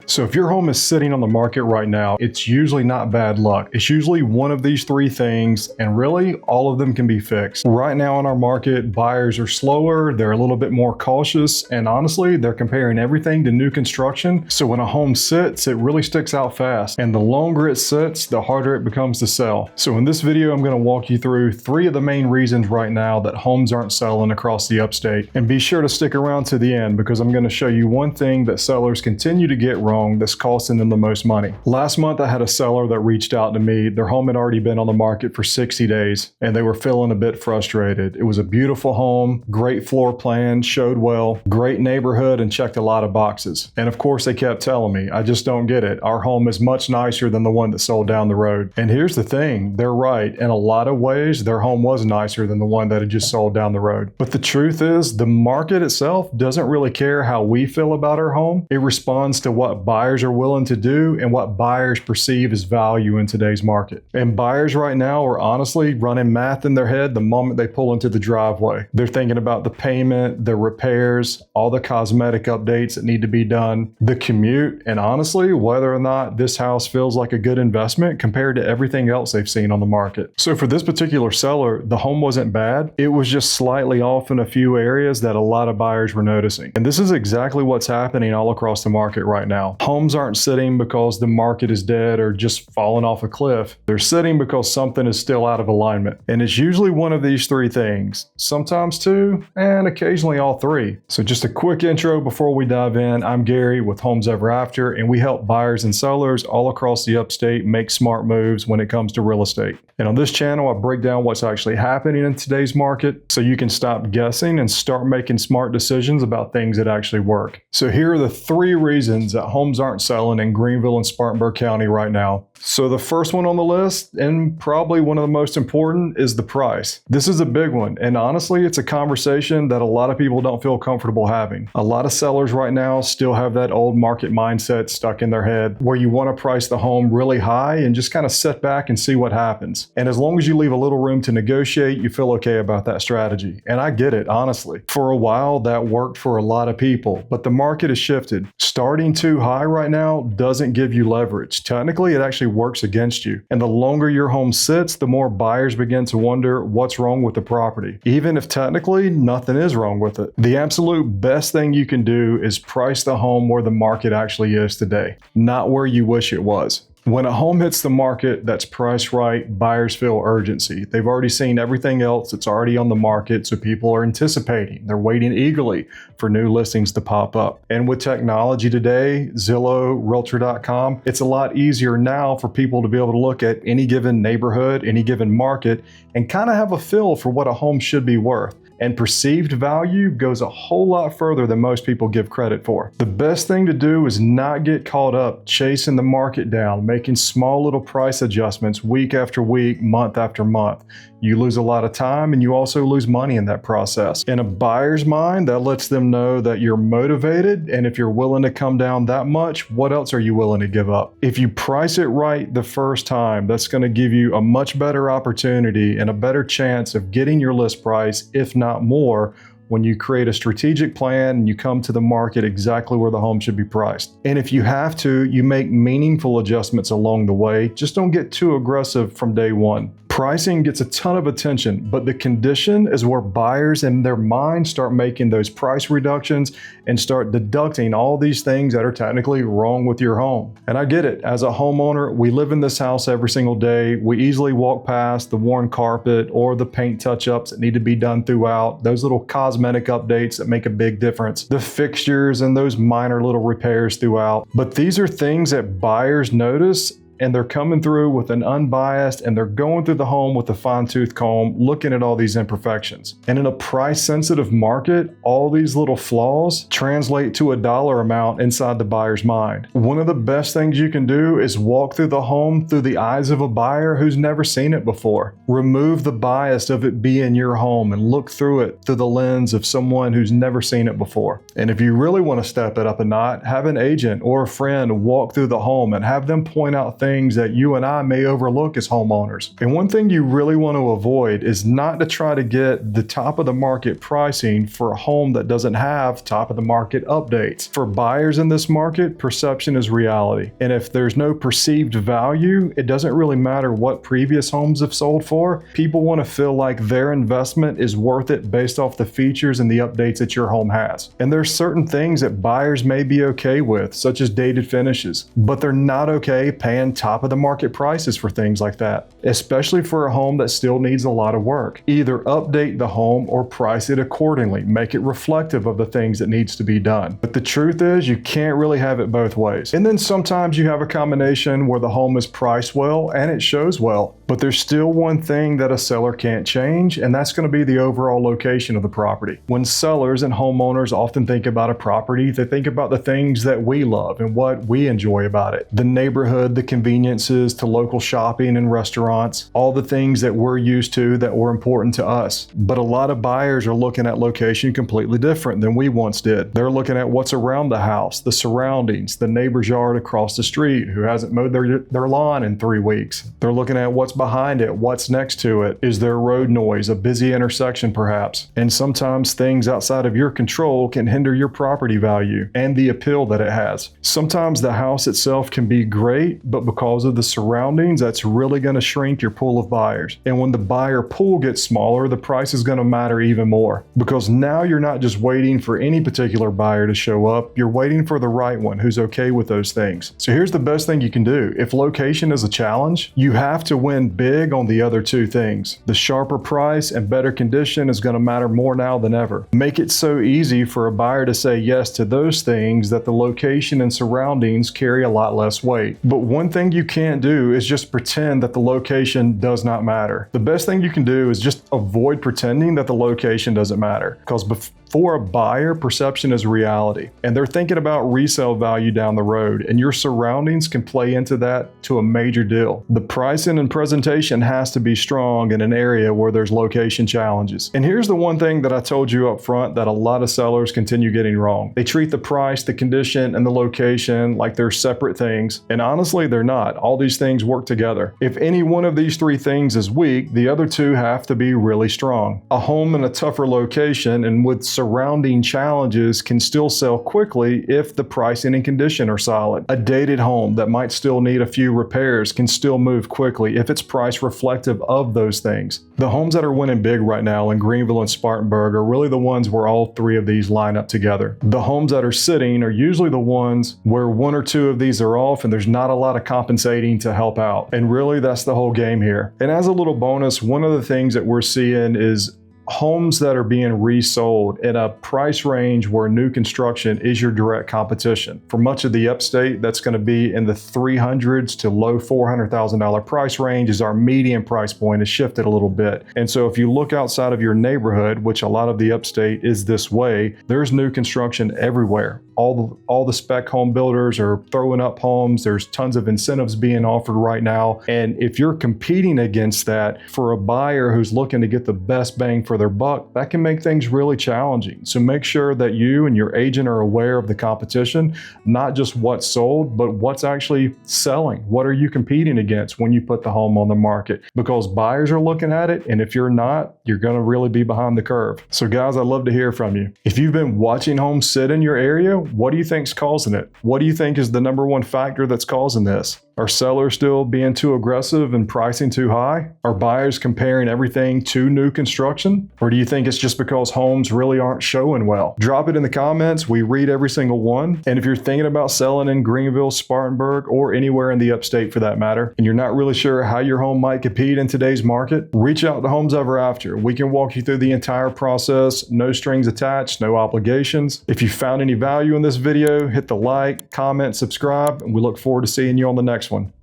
So if your home is sitting on the market right now, it's usually not bad luck. It's usually one of these three things, and really all of them can be fixed. Right now in our market, buyers are slower, they're a little bit more cautious, and honestly, they're comparing everything to new construction. So when a home sits, it really sticks out fast. And the longer it sits, the harder it becomes to sell. So in this video, I'm going to walk you through three of the main reasons right now that homes aren't selling across the upstate. And be sure to stick around to the end because I'm going to show you one thing that sellers continue to get wrong that's costing them the most money. Last month, I had a seller that reached out to me. Their home had already been on the market for 60 days and they were feeling a bit frustrated. It was a beautiful home, great floor plan, showed well, great neighborhood, and checked a lot of boxes. And of course, they kept telling me, I just don't get it. Our home is much nicer than the one that sold down the road. And here's the thing, they're right. In a lot of ways, their home was nicer than the one that had just sold down the road. But the truth is, the market itself doesn't really care how we feel about our home. It responds to what buyers are willing to do and what buyers perceive as value in today's market. And buyers right now are honestly running math in their head the moment they pull into the driveway. They're thinking about the payment, the repairs, all the cosmetic updates that need to be done, the commute, and honestly, whether or not this house feels like a good investment compared to everything else they've seen on the market. So for this particular seller, the home wasn't bad. It was just slightly off in a few areas that a lot of buyers were noticing. And this is exactly what's happening all across the market right now. Homes aren't sitting because the market is dead or just falling off a cliff. They're sitting because something is still out of alignment. And it's usually one of these three things, sometimes two, and occasionally all three. So just a quick intro before we dive in. I'm Gary with Homes Ever After, and we help buyers and sellers all across the upstate make smart moves when it comes to real estate. And on this channel, I break down what's actually happening in today's market so you can stop guessing and start making smart decisions about things that actually work. So here are the three reasons that homes aren't selling in Greenville and Spartanburg County right now. So the first one on the list, and probably one of the most important, is the price. This is a big one, and honestly, it's a conversation that a lot of people don't feel comfortable having. A lot of sellers right now still have that old market mindset stuck in their head where you want to price the home really high and just kind of sit back and see what happens. And as long as you leave a little room to negotiate, you feel okay about that strategy. And I get it, honestly. For a while, that worked for a lot of people, but the market has shifted. Starting too high right now doesn't give you leverage. Technically, it actually works against you. And the longer your home sits, the more buyers begin to wonder what's wrong with the property, even if technically nothing is wrong with it. The absolute best thing you can do is price the home where the market actually is today, not where you wish it was. When a home hits the market that's priced right, buyers feel urgency. They've already seen everything else that's already on the market, so people are anticipating. They're waiting eagerly for new listings to pop up. And with technology today, Zillow, Realtor.com, it's a lot easier now for people to be able to look at any given neighborhood, any given market, and kind of have a feel for what a home should be worth. And perceived value goes a whole lot further than most people give credit for. The best thing to do is not get caught up chasing the market down, making small little price adjustments week after week, month after month. You lose a lot of time and you also lose money in that process. In a buyer's mind, that lets them know that you're motivated, and if you're willing to come down that much, what else are you willing to give up? If you price it right the first time, that's going to give you a much better opportunity and a better chance of getting your list price, if not more, when you create a strategic plan and you come to the market exactly where the home should be priced. And if you have to, you make meaningful adjustments along the way. Just don't get too aggressive from day one. Pricing gets a ton of attention, but the condition is where buyers in their mind start making those price reductions and start deducting all these things that are technically wrong with your home. And I get it. As a homeowner, we live in this house every single day. We easily walk past the worn carpet or the paint touch-ups that need to be done throughout, those little cosmetic updates that make a big difference, the fixtures and those minor little repairs throughout. But these are things that buyers notice, and they're coming through with an unbiased, and they're going through the home with a fine-tooth comb, looking at all these imperfections. And in a price-sensitive market, all these little flaws translate to a dollar amount inside the buyer's mind. One of the best things you can do is walk through the home through the eyes of a buyer who's never seen it before. Remove the bias of it being your home and look through it through the lens of someone who's never seen it before. And if you really want to step it up a notch, have an agent or a friend walk through the home and have them point out things things that you and I may overlook as homeowners. And one thing you really want to avoid is not to try to get the top of the market pricing for a home that doesn't have top of the market updates. For buyers in this market, perception is reality. And if there's no perceived value, it doesn't really matter what previous homes have sold for. People want to feel like their investment is worth it based off the features and the updates that your home has. And there's certain things that buyers may be okay with, such as dated finishes, but they're not okay paying top of the market prices for things like that, especially for a home that still needs a lot of work. Either update the home or price it accordingly, make it reflective of the things that needs to be done. But the truth is, you can't really have it both ways. And then sometimes you have a combination where the home is priced well and it shows well, but there's still one thing that a seller can't change, and that's going to be the overall location of the property. When sellers and homeowners often think about a property, they think about the things that we love and what we enjoy about it. The neighborhood, the conveniences to local shopping and restaurants, all the things that we're used to that were important to us. But a lot of buyers are looking at location completely different than we once did. They're looking at what's around the house, the surroundings, the neighbor's yard across the street who hasn't mowed their lawn in 3 weeks. They're looking at what's behind it, what's next to it. Is there road noise, a busy intersection perhaps? And sometimes things outside of your control can hinder your property value and the appeal that it has. Sometimes the house itself can be great, but because of the surroundings, that's really going to shrink your pool of buyers. And when the buyer pool gets smaller, the price is going to matter even more, because now you're not just waiting for any particular buyer to show up, you're waiting for the right one who's okay with those things. So here's the best thing you can do. If location is a challenge, you have to win big on the other two things. The sharper price and better condition is going to matter more now than ever. Make it so easy for a buyer to say yes to those things that the location and surroundings carry a lot less weight. But one thing you can't do is just pretend that the location does not matter. The best thing you can do is just avoid pretending that the location doesn't matter, because for a buyer, perception is reality, and they're thinking about resale value down the road, and your surroundings can play into that to a major deal. The pricing and presentation has to be strong in an area where there's location challenges. And here's the one thing that I told you up front that a lot of sellers continue getting wrong. They treat the price, the condition, and the location like they're separate things, and honestly, they're not. All these things work together. If any one of these three things is weak, the other two have to be really strong. A home in a tougher location and with surrounding challenges can still sell quickly if the pricing and condition are solid. A dated home that might still need a few repairs can still move quickly if it's priced reflective of those things. The homes that are winning big right now in Greenville and Spartanburg are really the ones where all three of these line up together. The homes that are sitting are usually the ones where one or two of these are off and there's not a lot of compensating to help out. And really, that's the whole game here. And as a little bonus, one of the things that we're seeing is homes that are being resold in a price range where new construction is your direct competition. For much of the upstate, that's going to be in the $300s to low $400,000 price range as our median price point has shifted a little bit. And so if you look outside of your neighborhood, which a lot of the upstate is this way, there's new construction everywhere. All the spec home builders are throwing up homes. There's tons of incentives being offered right now. And if you're competing against that for a buyer who's looking to get the best bang for their buck, that can make things really challenging. So make sure that you and your agent are aware of the competition, not just what's sold, but what's actually selling. What are you competing against when you put the home on the market? Because buyers are looking at it, and if you're not, you're going to really be behind the curve. So guys, I'd love to hear from you. If you've been watching homes sit in your area, what do you think's causing it? What do you think is the number one factor that's causing this? Are sellers still being too aggressive and pricing too high? Are buyers comparing everything to new construction? Or do you think it's just because homes really aren't showing well? Drop it in the comments. We read every single one. And if you're thinking about selling in Greenville, Spartanburg, or anywhere in the upstate for that matter, and you're not really sure how your home might compete in today's market, reach out to Homes Ever After. We can walk you through the entire process, no strings attached, no obligations. If you found any value in this video, hit the like, comment, subscribe, and we look forward to seeing you on the next one.